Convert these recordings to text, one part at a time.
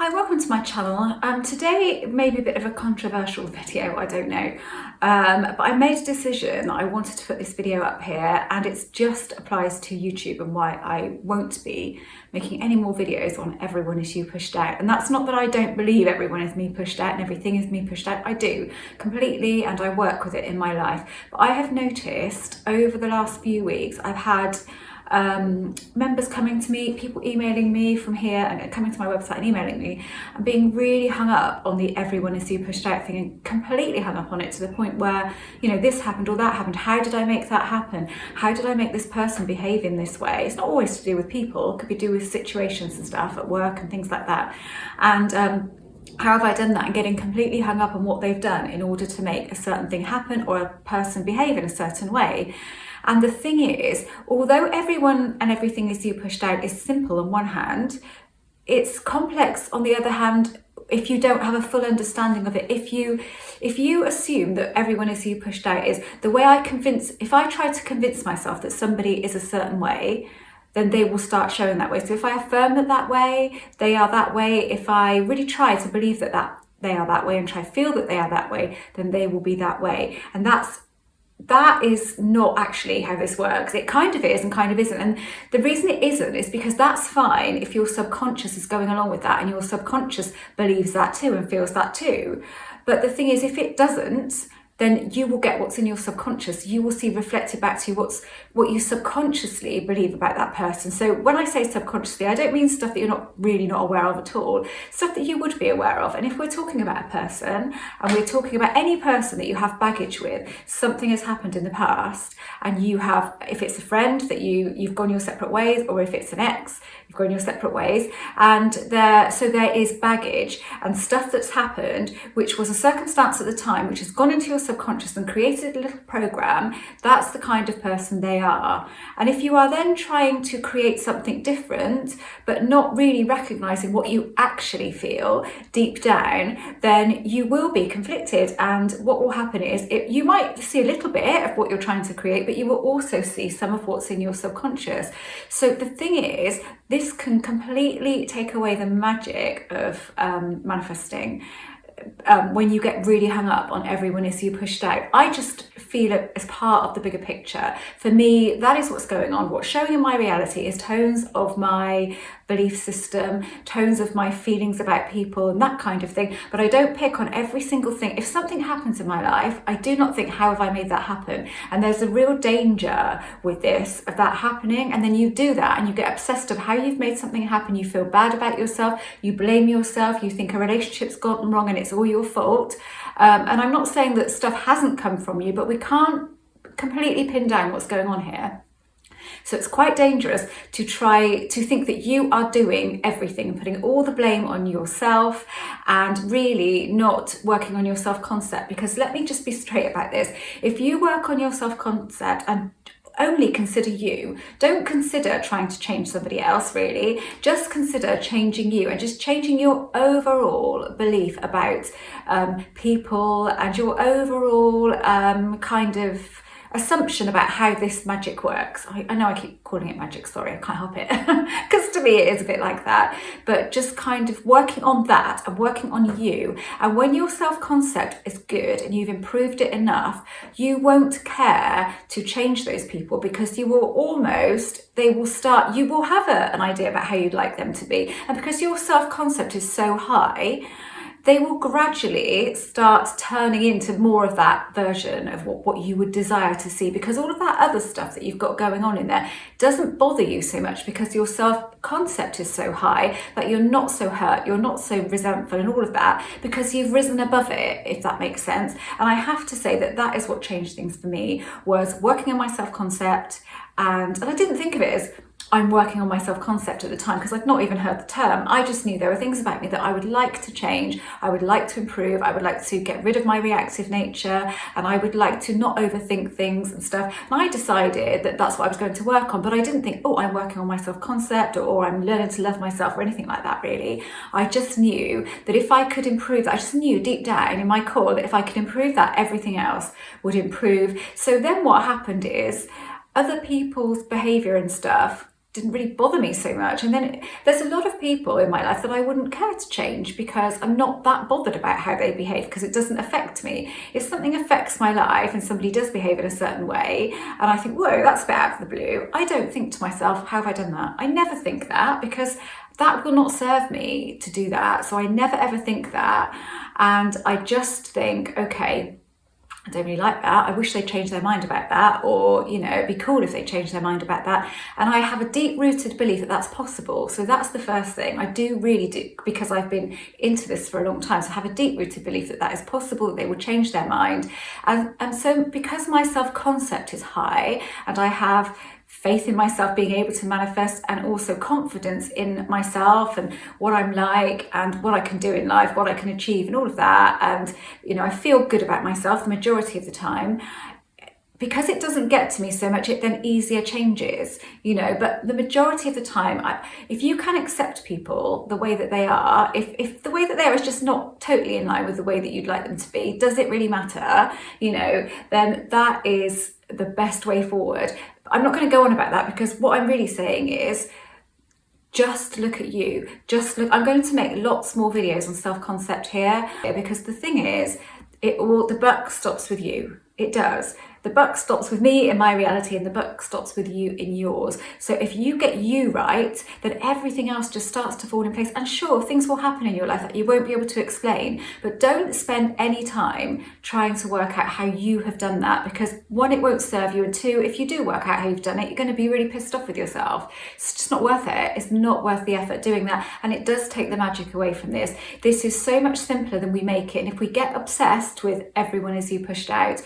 Hi, welcome to my channel. Today may be a bit of a controversial video, I don't know, but I made a decision that I wanted to put this video up here, and it just applies to YouTube and why I won't be making any more videos on everyone is you pushed out. And that's not that I don't believe everyone is me pushed out and everything is me pushed out. I do completely, and I work with it in my life. But I have noticed over the last few weeks, I've had members coming to me, people emailing me from here and coming to my website and emailing me and being really hung up on the everyone is you pushed out thing, and completely hung up on it to the point where, you know, this happened or that happened. How did I make that happen? How did I make this person behave in this way? It's not always to do with people, it could be to do with situations and stuff at work and things like that. And how have I done that? And getting completely hung up on what they've done in order to make a certain thing happen or a person behave in a certain way. And the thing is, although everyone and everything is you pushed out is simple on one hand, it's complex on the other hand if you don't have a full understanding of it. If you assume that everyone is you pushed out is the way if I try to convince myself that somebody is a certain way, then they will start showing that way. So if I affirm that way, they are that way. If I really try to believe that they are that way and try to feel that they are that way, then they will be that way. And that is not actually how this works. It kind of is and kind of isn't. And the reason it isn't is because that's fine if your subconscious is going along with that and your subconscious believes that too and feels that too. But the thing is, if it doesn't, then you will get what's in your subconscious. You will see reflected back to you what you subconsciously believe about that person. So when I say subconsciously, I don't mean stuff that you're not aware of at all, stuff that you would be aware of. And if we're talking about a person, and we're talking about any person that you have baggage with, something has happened in the past, and you have, if it's a friend that you've gone your separate ways, or if it's an ex, you've gone your separate ways, and there is baggage and stuff that's happened, which was a circumstance at the time, which has gone into your subconscious and created a little program. That's the kind of person they are. And if you are then trying to create something different, but not really recognizing what you actually feel deep down, then you will be conflicted. And what will happen is you might see a little bit of what you're trying to create, but you will also see some of what's in your subconscious. So the thing is, this can completely take away the magic of manifesting. When you get really hung up on everyone is you pushed out. I just feel it as part of the bigger picture. For me, that is what's going on. What's showing in my reality is tones of my belief system, tones of my feelings about people and that kind of thing. But I don't pick on every single thing. If something happens in my life, I do not think, how have I made that happen? And there's a real danger with this, of that happening. And then you do that and you get obsessed of how you've made something happen. You feel bad about yourself. You blame yourself. You think a relationship's gone wrong and it's all your fault. And I'm not saying that stuff hasn't come from you, but we can't completely pin down what's going on here. So it's quite dangerous to try to think that you are doing everything, putting all the blame on yourself and really not working on your self-concept. Because let me just be straight about this. If you work on your self-concept and only consider you, don't consider trying to change somebody else, really. Just consider changing you and just changing your overall belief about people and your overall kind of assumption about how this magic works. I know I keep calling it magic, sorry, I can't help it, because to me it is a bit like that, but just kind of working on that and working on you. And when your self-concept is good and you've improved it enough, you won't care to change those people, because you will have an idea about how you'd like them to be. And because your self-concept is so high, they will gradually start turning into more of that version of what you would desire to see, because all of that other stuff that you've got going on in there doesn't bother you so much, because your self-concept is so high that you're not so hurt, you're not so resentful and all of that, because you've risen above it, if that makes sense. And I have to say that is what changed things for me, was working on my self-concept. And I didn't think of it as I'm working on my self-concept at the time, because I'd not even heard the term. I just knew there were things about me that I would like to change, I would like to improve, I would like to get rid of my reactive nature, and I would like to not overthink things and stuff. And I decided that that's what I was going to work on, but I didn't think, oh, I'm working on my self-concept, or I'm learning to love myself, or anything like that, really. I just knew that if I could improve that, I just knew deep down in my core that if I could improve that, everything else would improve. So then what happened is, other people's behaviour and stuff didn't really bother me so much. And then there's a lot of people in my life that I wouldn't care to change because I'm not that bothered about how they behave, because it doesn't affect me. If something affects my life and somebody does behave in a certain way and I think, whoa, that's a bit out of the blue, I don't think to myself, how have I done that? I never think that, because that will not serve me to do that. So I never ever think that. And I just think, okay, I don't really like that. I wish they'd change their mind about that, or, you know, it'd be cool if they changed their mind about that. And I have a deep-rooted belief that that's possible. So that's the first thing. I really do, because I've been into this for a long time. So I have a deep-rooted belief that that is possible, that they will change their mind. And so because my self-concept is high, and I have faith in myself being able to manifest, and also confidence in myself and what I'm like and what I can do in life, what I can achieve and all of that, and, you know, I feel good about myself the majority of the time. Because it doesn't get to me so much, it then easier changes, you know. But the majority of the time, if you can accept people the way that they are, if the way that they are is just not totally in line with the way that you'd like them to be, does it really matter, you know, then that is the best way forward. I'm not going to go on about that, because what I'm really saying is, just look at you. Just look. I'm going to make lots more videos on self-concept here, because the thing is, the buck stops with you. It does. The buck stops with me in my reality, and the buck stops with you in yours. So if you get you right, then everything else just starts to fall in place. And sure, things will happen in your life that you won't be able to explain, but don't spend any time trying to work out how you have done that, because one, it won't serve you, and two, if you do work out how you've done it, you're going to be really pissed off with yourself. It's just not worth it. It's not worth the effort doing that, and it does take the magic away from this. This is so much simpler than we make it, and if we get obsessed with everyone is you pushed out,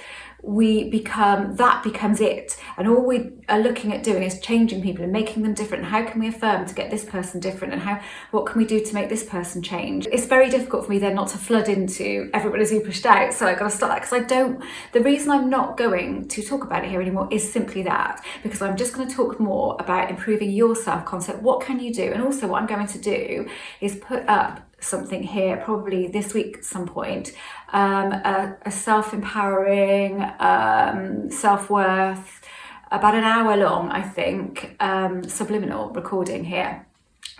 that becomes it, and all we are looking at doing is changing people and making them different. How can we affirm to get this person different, and what can we do to make this person change? It's very difficult for me then not to flood into everyone is you pushed out, so I've got to start that, because the reason I'm not going to talk about it here anymore is simply that, because I'm just going to talk more about improving your self-concept. What can you do? And also what I'm going to do is put up something here probably this week at some point, a self-empowering, self-worth, about an hour long, I think, subliminal recording here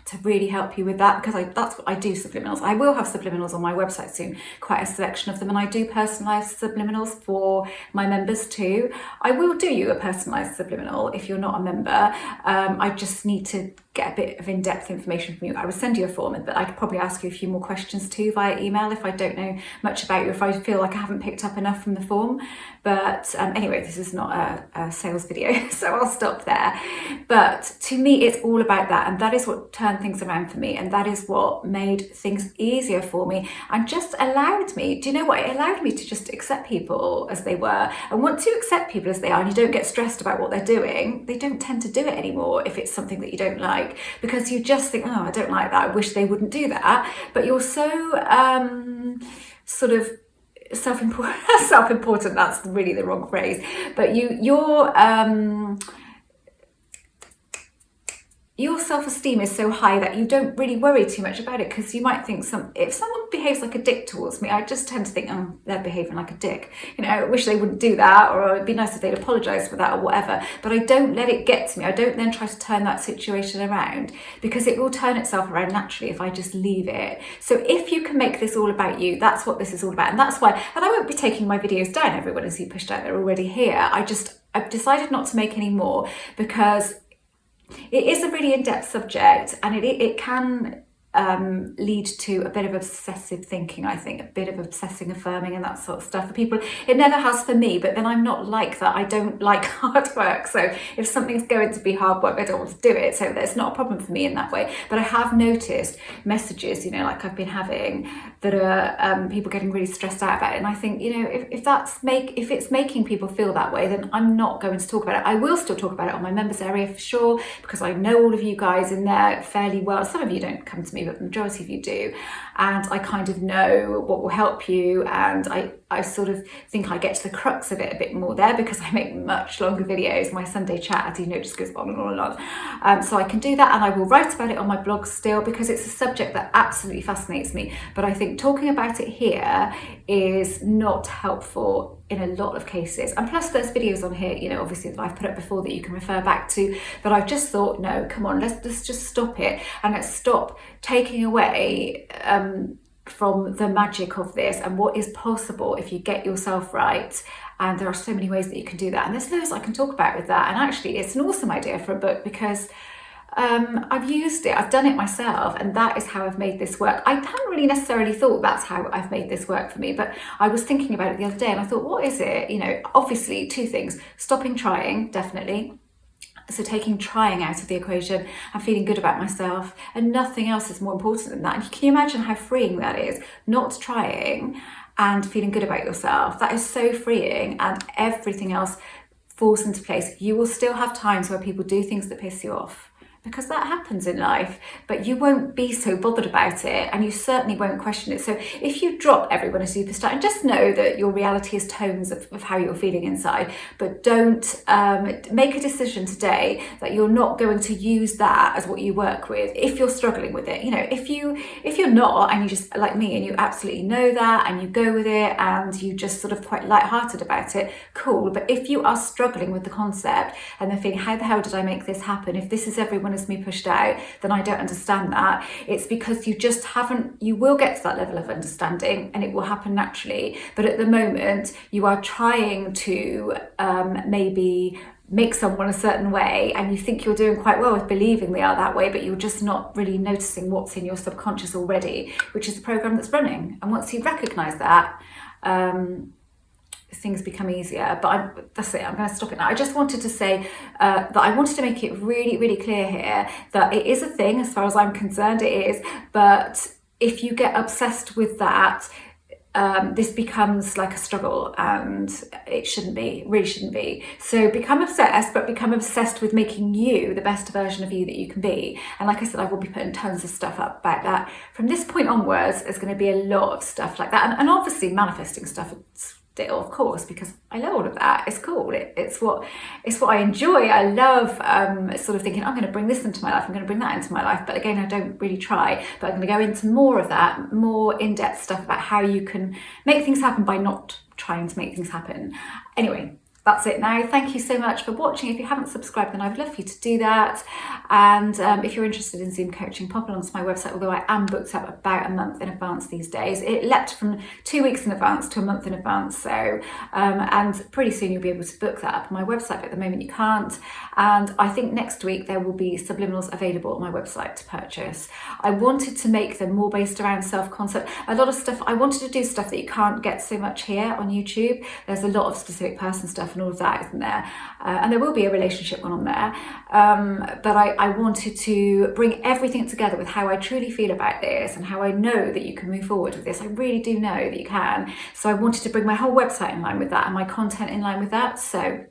to really help you with that, because that's what I do, subliminals. I will have subliminals on my website soon, quite a selection of them, and I do personalised subliminals for my members too. I will do you a personalised subliminal if you're not a member. I just need to get a bit of in-depth information from you. I would send you a form, but I could probably ask you a few more questions too via email if I don't know much about you, if I feel like I haven't picked up enough from the form. But anyway, this is not a sales video, so I'll stop there. But to me, it's all about that, and that is what turned things around for me, and that is what made things easier for me, and just allowed me, do you know what, it allowed me to just accept people as they were. And once you accept people as they are and you don't get stressed about what they're doing, they don't tend to do it anymore if it's something that you don't like, because you just think, oh, I don't like that, I wish they wouldn't do that. But you're so sort of self-important, that's really the wrong phrase, but your self-esteem is so high that you don't really worry too much about it, because you might think if someone behaves like a dick towards me, I just tend to think, oh, they're behaving like a dick. You know, I wish they wouldn't do that, or it'd be nice if they'd apologise for that or whatever. But I don't let it get to me. I don't then try to turn that situation around, because it will turn itself around naturally if I just leave it. So if you can make this all about you, that's what this is all about. And that's why, and I won't be taking my videos down, everyone as you pushed out, they're already here. I've decided not to make any more, because it is a really in-depth subject, and it can lead to a bit of obsessive thinking, I think, a bit of obsessing, affirming and that sort of stuff for people. It never has for me, but then I'm not like that. I don't like hard work. So if something's going to be hard work, I don't want to do it. So that's not a problem for me in that way. But I have noticed messages, you know, like I've been having, that are people getting really stressed out about it. And I think, you know, if it's making people feel that way, then I'm not going to talk about it. I will still talk about it on my members area for sure, because I know all of you guys in there fairly well. Some of you don't come to me, but the majority of you do, and I kind of know what will help you, and I I sort of think I get to the crux of it a bit more there because I make much longer videos. My Sunday chat, just goes on and on and on. So I can do that, and I will write about it on my blog still because it's a subject that absolutely fascinates me. But I think talking about it here is not helpful in a lot of cases. And plus there's videos on here, obviously that I've put up before that you can refer back to, but I've just thought, no, come on, let's just stop it, and let's stop taking away from the magic of this and what is possible if you get yourself right. And there are so many ways that you can do that, and there's loads I can talk about with that. And actually it's an awesome idea for a book because I've used it, I've done it myself, and that is how I've made this work. I hadn't really necessarily thought that's how I've made this work for me, but I was thinking about it the other day and I thought, what is it? Obviously two things: stopping trying, definitely. So taking trying out of the equation and feeling good about myself, and nothing else is more important than that. And can you imagine how freeing that is? Not trying and feeling good about yourself. That is so freeing, and everything else falls into place. You will still have times where people do things that piss you off, because that happens in life, but you won't be so bothered about it, and you certainly won't question it. So if you drop everyone a superstar, and just know that your reality is tones of how you're feeling inside, but don't make a decision today that you're not going to use that as what you work with if you're struggling with it. If you're not, and you just, like me, and you absolutely know that and you go with it and you just sort of quite lighthearted about it, cool. But if you are struggling with the concept and then feeling, how the hell did I make this happen? If this is everyone as me pushed out, then I don't understand that. It's because you just haven't. You will get to that level of understanding and it will happen naturally, but at the moment you are trying to maybe make someone a certain way, and you think you're doing quite well with believing they are that way, but you're just not really noticing what's in your subconscious already, which is the program that's running. And once you recognize that, things become easier. But that's it, I'm going to stop it now. I just wanted to say that I wanted to make it really, really clear here that it is a thing, as far as I'm concerned, it is. But if you get obsessed with that, this becomes like a struggle, and it shouldn't be, really shouldn't be. So become obsessed, but become obsessed with making you the best version of you that you can be. And like I said, I will be putting tons of stuff up about that. From this point onwards, there's going to be a lot of stuff like that, and obviously manifesting stuff still, of course, because I love all of that. It's cool. It's what I enjoy. I love sort of thinking, I'm going to bring this into my life, I'm going to bring that into my life. But again, I don't really try. But I'm going to go into more of that, more in-depth stuff about how you can make things happen by not trying to make things happen. Anyway, that's it now. Thank you so much for watching. If you haven't subscribed, then I'd love for you to do that. And if you're interested in Zoom coaching, pop along to my website, although I am booked up about a month in advance these days. It leapt from 2 weeks in advance to a month in advance. So, and pretty soon you'll be able to book that up on my website, but at the moment you can't. And I think next week there will be subliminals available on my website to purchase. I wanted to make them more based around self-concept. A lot of stuff, I wanted to do stuff that you can't get so much here on YouTube. There's a lot of specific person stuff and all of that, isn't there? And there will be a relationship one on there. But I wanted to bring everything together with how I truly feel about this and how I know that you can move forward with this. I really do know that you can. So I wanted to bring my whole website in line with that and my content in line with that. So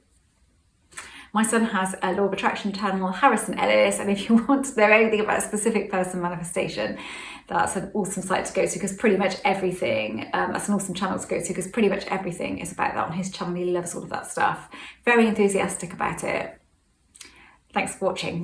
my son has a law of attraction channel, Harrison Ellis, and if you want to know anything about a specific person manifestation, that's an awesome site to go to, because pretty much everything, that's an awesome channel to go to, because pretty much everything is about that on his channel. He loves all of that stuff. Very enthusiastic about it. Thanks for watching.